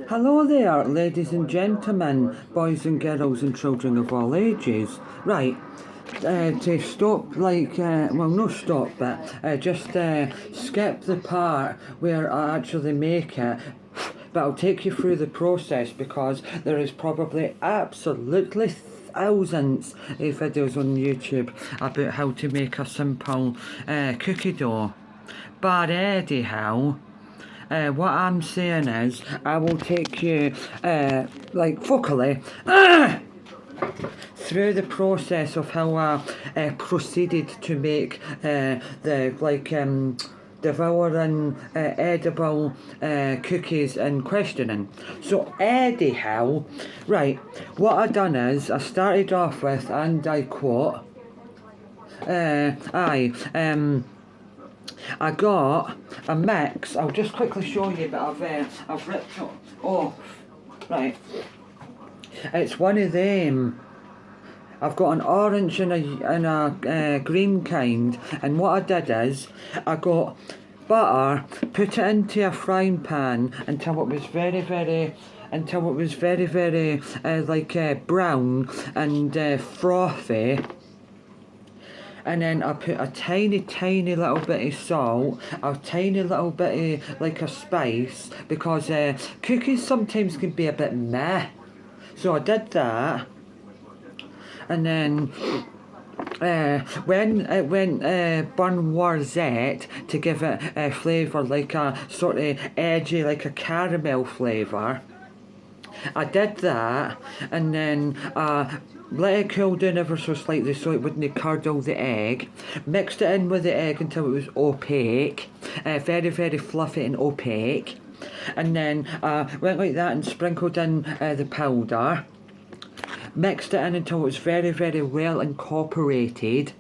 Hello there, ladies and gentlemen, boys and girls and children of all ages. Right, to stop, well, not stop, but just skip the part where I actually make it. But I'll take you through the process because there is probably absolutely thousands of videos on YouTube about how to make a simple cookie dough. But anyhow, what I'm saying is, I will take you, focally, through the process of how I proceeded to make devouring edible cookies in questioning. So anyhow, right, what I done is, I started off with, and I quote, I got a mix. I'll just quickly show you, but I've ripped it off. Right, it's one of them. I've got an orange and a green kind, and what I did is I got butter, put it into a frying pan until it was very brown and frothy. And then I put a tiny little bit of salt, a tiny little bit of like a spice, because cookies sometimes can be a bit meh. So I did that, and then when it went Bonwarset to give it a flavour, like a sort of edgy, like a caramel flavour, I did that, and then let it cool down ever so slightly so it wouldn't curdle the egg. Mixed it in with the egg until it was opaque, very fluffy and opaque. And then went like that and sprinkled in the powder. Mixed it in until it was very well incorporated.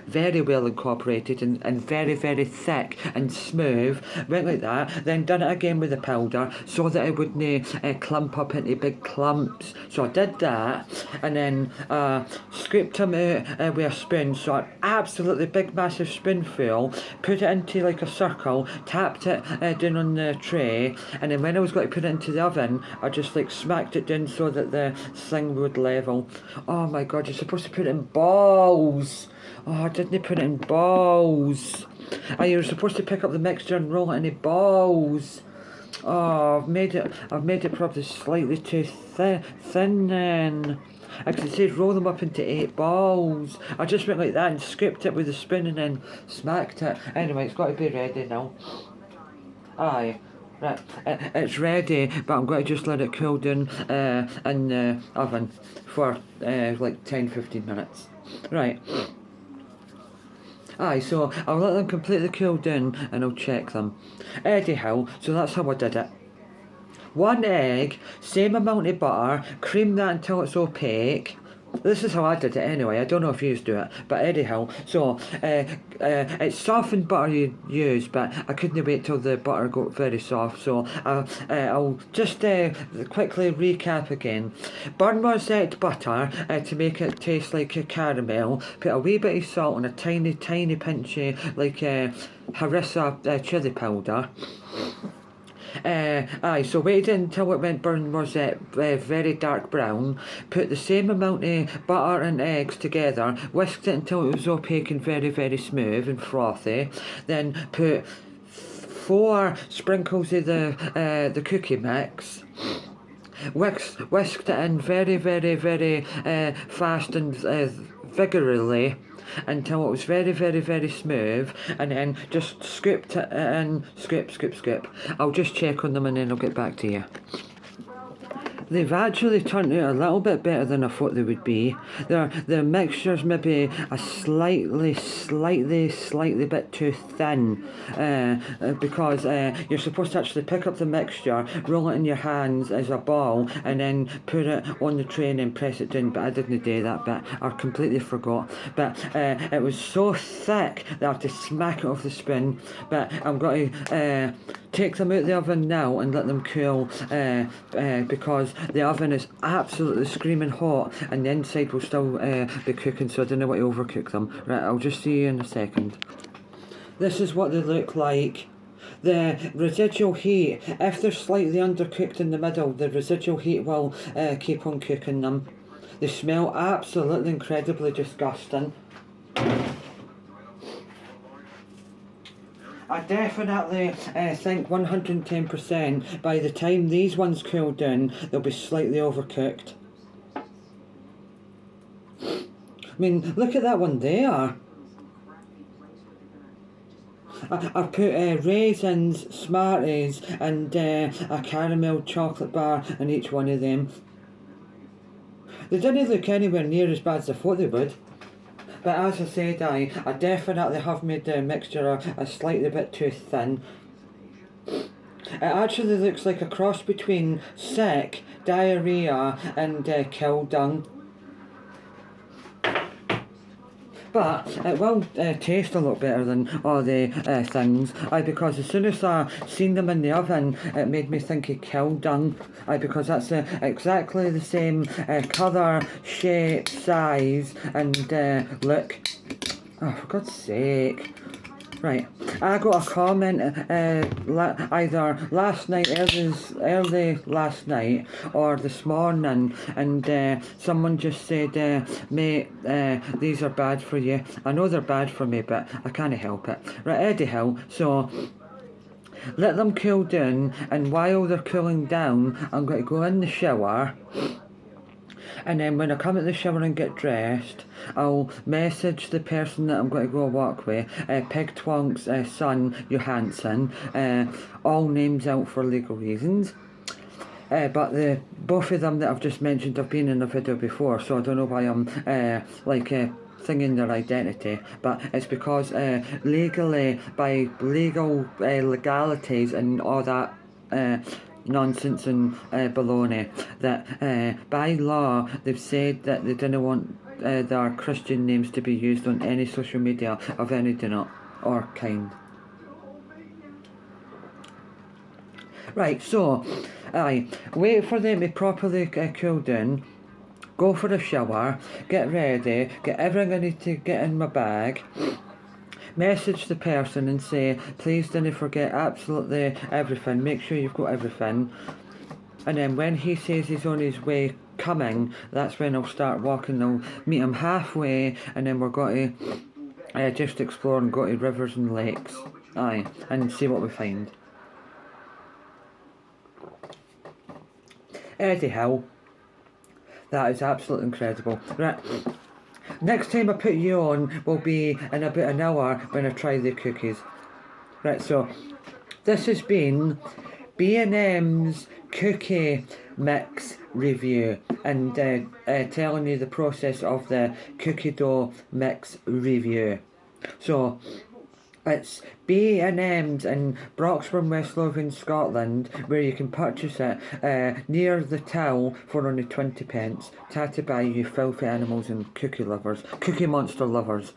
Very well incorporated and very thick and smooth. Went like that, then done it again with the powder so that it wouldn't clump up into big clumps. So I did that, and then scooped them out with a spoon, so an absolutely big massive spoonful, put it into like a circle, tapped it down on the tray, and then when I was going to put it into the oven, I just like smacked it down so that the thing would level. Oh my god, you're supposed to put it in balls. Oh, I didn't put it in balls. You were supposed to pick up the mixture and roll it in balls. Oh, I've made it probably slightly too thin then. Actually, it says roll them up into 8 balls. I just went like that and scooped it with a spoon and then smacked it. Anyway, it's got to be ready now. Aye. Right, it's ready, but I'm going to just let it cool down in the oven for like 10-15 minutes. Right. Aye, so I'll let them completely cool down and I'll check them. Anyhow, so that's how I did it. 1 egg, same amount of butter, cream that until it's opaque. This is how I did it anyway, I don't know if you do it, but anyhow, so it's softened butter you use, but I couldn't wait till the butter got very soft, so I'll just quickly recap again. Bonwarset butter to make it taste like a caramel, put a wee bit of salt and a tiny pinch of like harissa chili powder. So waited until it went Bonwarset very dark brown, put the same amount of butter and eggs together, whisked it until it was opaque and very smooth and frothy, then put 4 sprinkles of the cookie mix, whisked it in very fast and vigorously until it was very smooth, and then just scooped it in, scoop. I'll just check on them and then I'll get back to you. They've actually turned out a little bit better than I thought they would be. The mixture's maybe a slightly bit too thin, because you're supposed to actually pick up the mixture, roll it in your hands as a ball, and then put it on the tray and then press it down, but I didn't do that bit. I completely forgot. But it was so thick that I had to smack it off the spoon, but I'm going to take them out of the oven now and let them cool, because the oven is absolutely screaming hot and the inside will still be cooking, so I don't want to overcook them. Right, I'll just see you in a second. This is what they look like. the residual heat, if they're slightly undercooked in the middle, the residual heat will keep on cooking them. They smell absolutely incredibly disgusting. I definitely think 110% by the time these ones cool down, they'll be slightly overcooked. I mean, look at that one there. I've put raisins, Smarties and a caramel chocolate bar in each one of them. They didn't look anywhere near as bad as I thought they would. But as I said, I definitely have made the mixture a slightly bit too thin. It actually looks like a cross between sick, diarrhea and kill dung. But it will taste a lot better than all the things, because as soon as I seen them in the oven, it made me think of cow dung, because that's exactly the same colour, shape, size and look. Oh, for God's sake. Right, I got a comment either last night, early last night, or this morning, and someone just said, mate, these are bad for you. I know they're bad for me, but I can't help it. Right, anyhow, so let them cool down, and while they're cooling down, I'm going to go in the shower. And then when I come out the shower and get dressed, I'll message the person that I'm going to go walk with, Pig Twonk's son, Johansson, all names out for legal reasons. But both of them that I've just mentioned have been in a video before, so I don't know why I'm thinking their identity, but it's because legally, by legal legalities and all that nonsense and baloney, that by law they've said that they didn't want their Christian names to be used on any social media of any denote or kind. Right, so wait for them to properly cool down, go for a shower, get ready, get everything I need to get in my bag, message the person and say, please don't forget absolutely everything, make sure you've got everything. And then when he says he's on his way coming, that's when I'll start walking. I'll meet him halfway, and then we're going to just explore and go to rivers and lakes, and see what we find. Anyhow, that is absolutely incredible. Right. Next time I put you on will be in about an hour when I try the cookies. Right, so this has been B&M's cookie mix review, and telling you the process of the cookie dough mix review. So it's B&M's in Broxburn, West Lothian, Scotland, where you can purchase it near the till for only 20p. Tatty by you filthy animals and cookie lovers, Cookie Monster lovers.